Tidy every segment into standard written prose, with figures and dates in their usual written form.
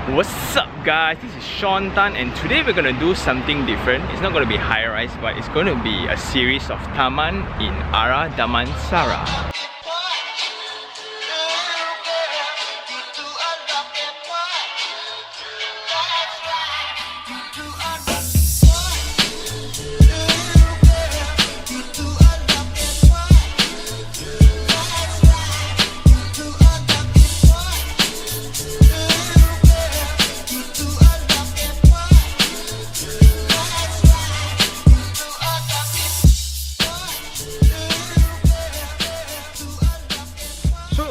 What's up guys, this is Sean Tan and today we're gonna do something different. It's not gonna be high rise, but it's gonna be a series of taman in Ara Damansara.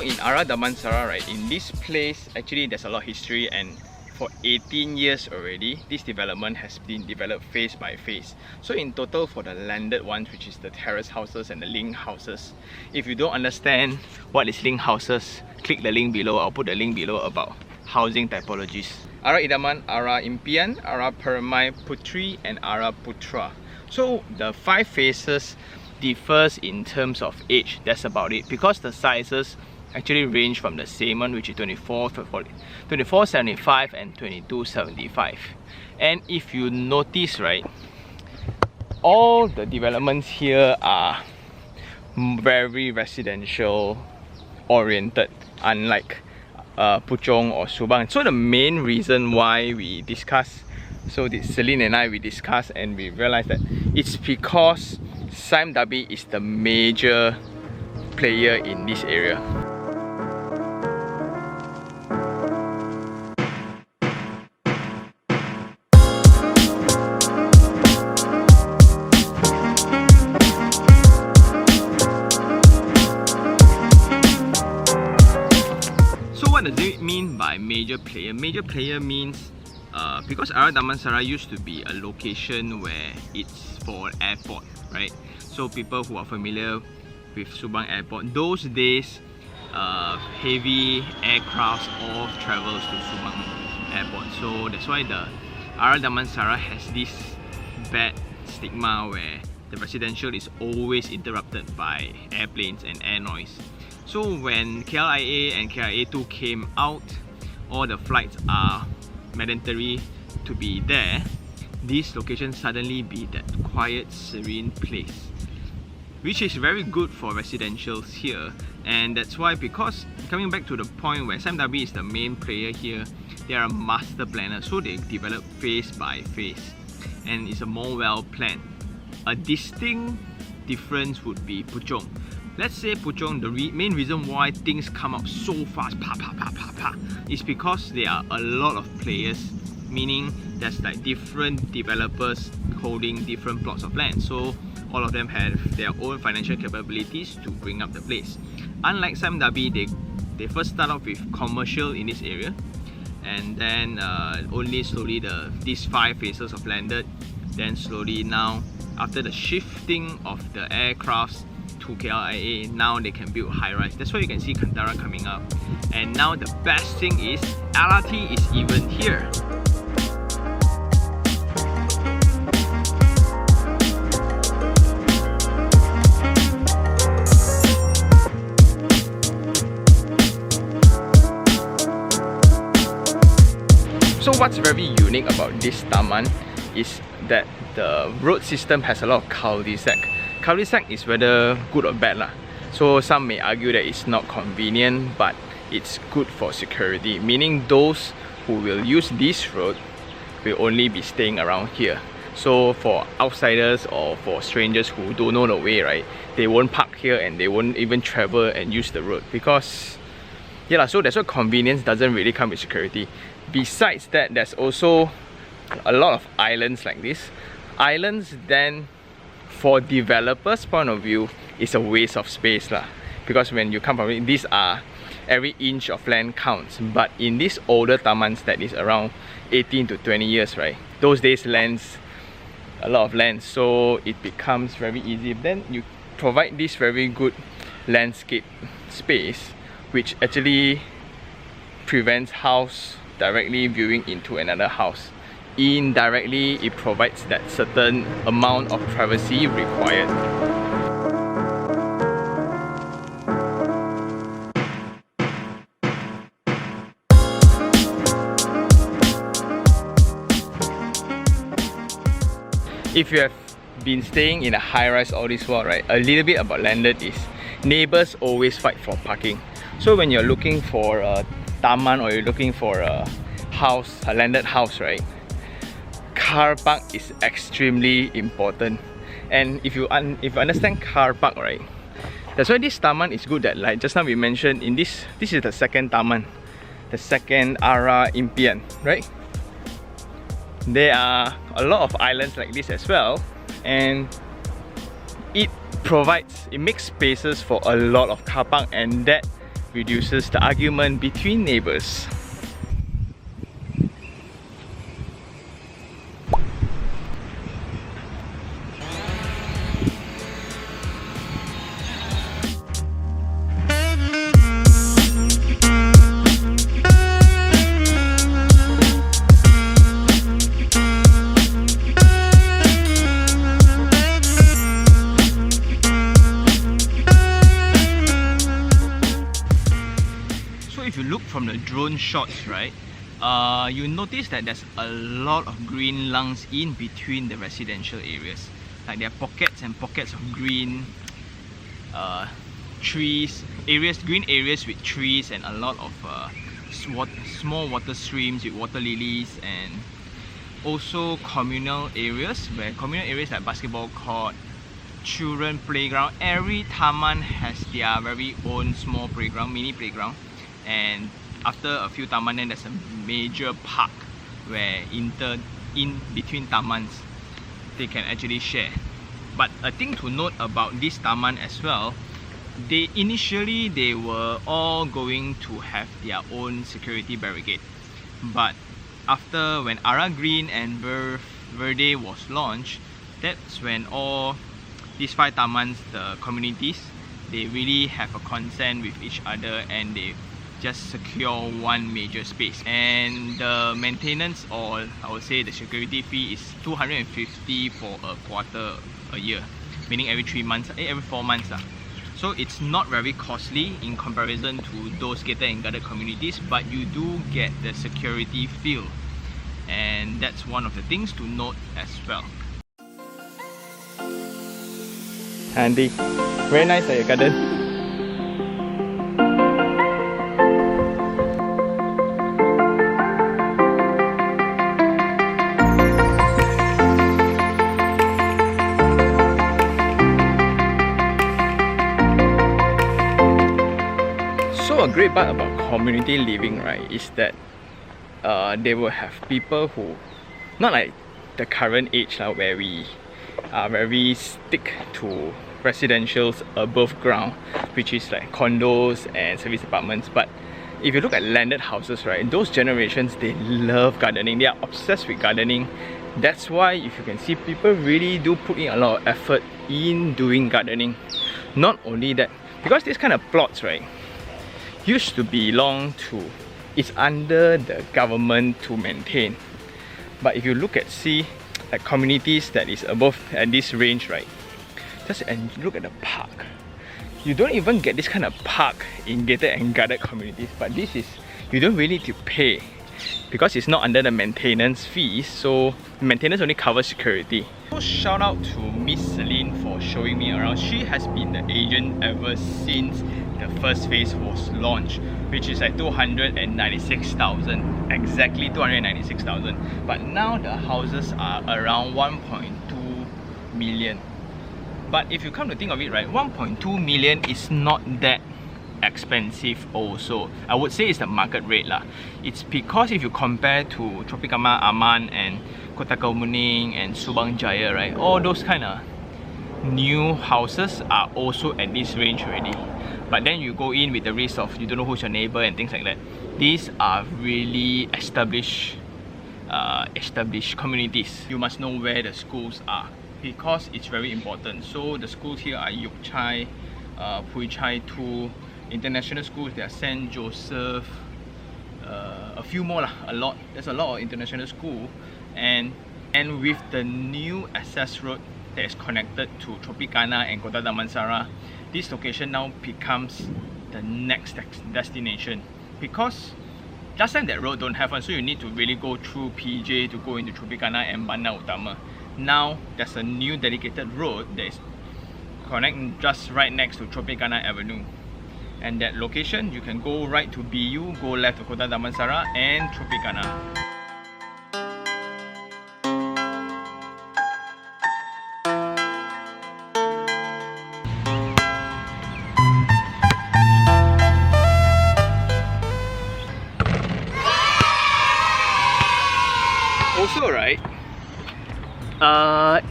In Ara Damansara, right, in this place actually there's a lot of history, and for 18 years already this development has been developed phase by phase. So in total, for the landed ones, which is the terrace houses and the link houses, if you don't understand what is link houses, click the link below. I'll put the link below about housing typologies. Ara Idaman, Ara Impian, Ara Permai Putri and Ara Putra. So the 5 phases differs in terms of age. That's about it, because the sizes actually range from the same one, which is 2475 and 2275. And if you notice, right, all the developments here are very residential oriented, unlike Puchong or Subang. So the main reason why we discuss, so Celine and I, we discussed and we realized that it's because Sime Darby is the major player in this area. What does it mean by major player? Major player means because Ara Damansara used to be a location where it's for airport, right? So people who are familiar with Subang Airport, those days heavy aircrafts all travels to Subang Airport. So that's why the Ara Damansara has this bad stigma where the residential is always interrupted by airplanes and air noise. So when KLIA and KLIA2 came out, all the flights are mandatory to be there. This location suddenly be that quiet, serene place, which is very good for residentials here. And that's why, because coming back to the point where Sime Darby is the main player here, they are a master planner, so they develop phase by phase, and it's a more well planned. A distinct difference would be Puchong. Let's say Puchong, the main reason why things come up so fast, is because there are a lot of players, meaning there's like different developers holding different plots of land. So all of them have their own financial capabilities to bring up the place. Unlike Sime Darby, they first start off with commercial in this area, and then only slowly these 5 phases of landed, then slowly now after the shifting of the aircrafts to KLIA, now they can build high-rise. That's why you can see Kantara coming up. And now the best thing is LRT is even here. So what's very unique about this taman is that the road system has a lot of cul-de-sac. Cul-de-sac is whether good or bad lah. So some may argue that it's not convenient, but it's good for security, meaning those who will use this road will only be staying around here. So for outsiders or for strangers who don't know the way, right, they won't park here and they won't even travel and use the road, because yeah, so that's why convenience doesn't really come with security. Besides that, there's also a lot of islands like this. Islands then, for developers' point of view, it's a waste of space lah. Because when you come from it, these are every inch of land counts. But in these older tamans that is around 18 to 20 years, right, those days lands, a lot of land, so it becomes very easy. Then you provide this very good landscape space, which actually prevents house directly viewing into another house. Indirectly, it provides that certain amount of privacy required. if you have been staying in a high-rise all this while, right, a little bit about landed is neighbors always fight for parking. So when you're looking for a taman or you're looking for a house, a landed house, right, car park is extremely important. And if you understand car park, right, that's why this taman is good. That, like just now we mentioned, in this is the second taman, the second Ara Impian, right? There are a lot of islands like this as well, and it makes spaces for a lot of car park, and that reduces the argument between neighbors. If you look from the drone shots, right, you notice that there's a lot of green lungs in between the residential areas. Like there are pockets and pockets of green trees, green areas with trees, and a lot of small water streams with water lilies, and also communal areas like basketball court, children playground. Every taman has their very own small playground, mini playground. And after a few taman, then there's a major park where in between tamans they can actually share. But a thing to note about this taman as well, initially they were all going to have their own security barricade. But after when Ara Green and Verde was launched, that's when all these 5 tamans, the communities, they really have a consent with each other, and they just secure one major space. And the maintenance, or I would say the security fee, is 250 for a quarter a year, meaning every 4 months. So it's not very costly in comparison to those gated and guarded communities, but you do get the security feel, and that's one of the things to note as well. Handy, very nice your garden. So a great part about community living, right, is that they will have people who, not like the current age where we are very stick to residentials above ground, which is like condos and service apartments. But if you look at landed houses, right, those generations, they love gardening, they are obsessed with gardening. That's why if you can see, people really do put in a lot of effort in doing gardening. Not only that, because this kind of plots, right, used to belong to, it's under the government to maintain. But if you look at like communities that is above at this range, right, just and look at the park. You don't even get this kind of park in gated and guarded communities, but this is, you don't really need to pay because it's not under the maintenance fees, so maintenance only covers security. So shout out to Ms Celine for showing me around. She has been the agent ever since the first phase was launched, which is like 296,000, exactly 296,000. But now the houses are around 1.2 million. But if you come to think of it, right, 1.2 million is not that expensive also. I would say it's the market rate lah. It's because if you compare to Tropicana Aman and Kota Kemuning and Subang Jaya, right, all those kind of new houses are also at this range already. But then you go in with the risk of you don't know who's your neighbor and things like that. These are really established communities. You must know where the schools are, because it's very important. So the schools here are Yok Chai, Pui Chai 2, international schools, there are St. Joseph, a few more lah, a lot. There's a lot of international school, and with the new access road that is connected to Tropicana and Kota Damansara, this location now becomes the next destination, because last time that road don't have one, so you need to really go through PJ to go into Tropicana and Bandar Utama. now there's a new dedicated road that is connecting just right next to Tropicana Avenue. And that location, you can go right to BU, go left to Kota Damansara and Tropicana. Also, right,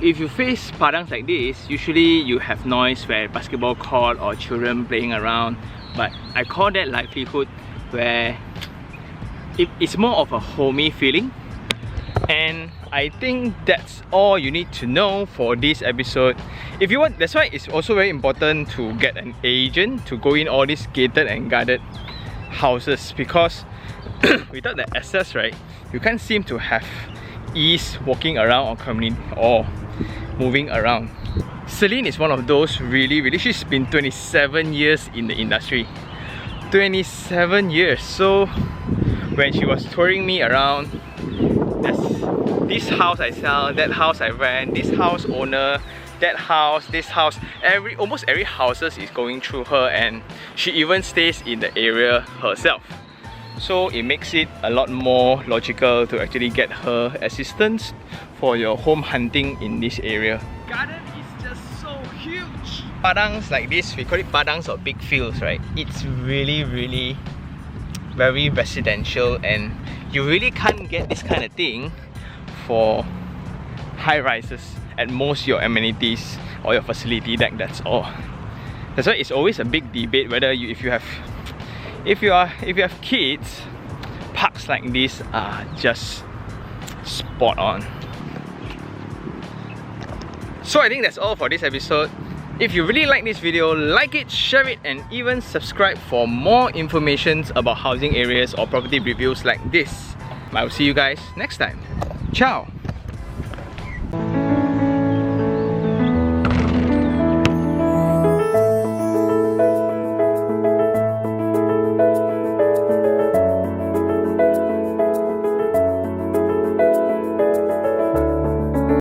if you face padangs like this, usually you have noise where basketball court or children playing around, but I call that livelihood, where it's more of a homey feeling. And I think that's all you need to know for this episode. If you want, that's why it's also very important to get an agent to go in all these gated and guarded houses, because without the access, right, you can't seem to have ease walking around or moving around. Celine is one of those really, she's been 27 years in the industry. 27 years. So when she was touring me around, this house I sell, that house I rent, this house owner, that house, this house, almost every houses is going through her, and she even stays in the area herself. So it makes it a lot more logical to actually get her assistance for your home hunting in this area. Garden is just so huge. Padangs like this, we call it padangs or big fields, right? It's really very residential, and you really can't get this kind of thing for high rises. At most, your amenities or your facility deck, that's all. That's why it's always a big debate whether if you have kids, parks like this are just spot on. So I think that's all for this episode. If you really like this video, like it, share it, and even subscribe for more information about housing areas or property reviews like this. I will see you guys next time. Ciao!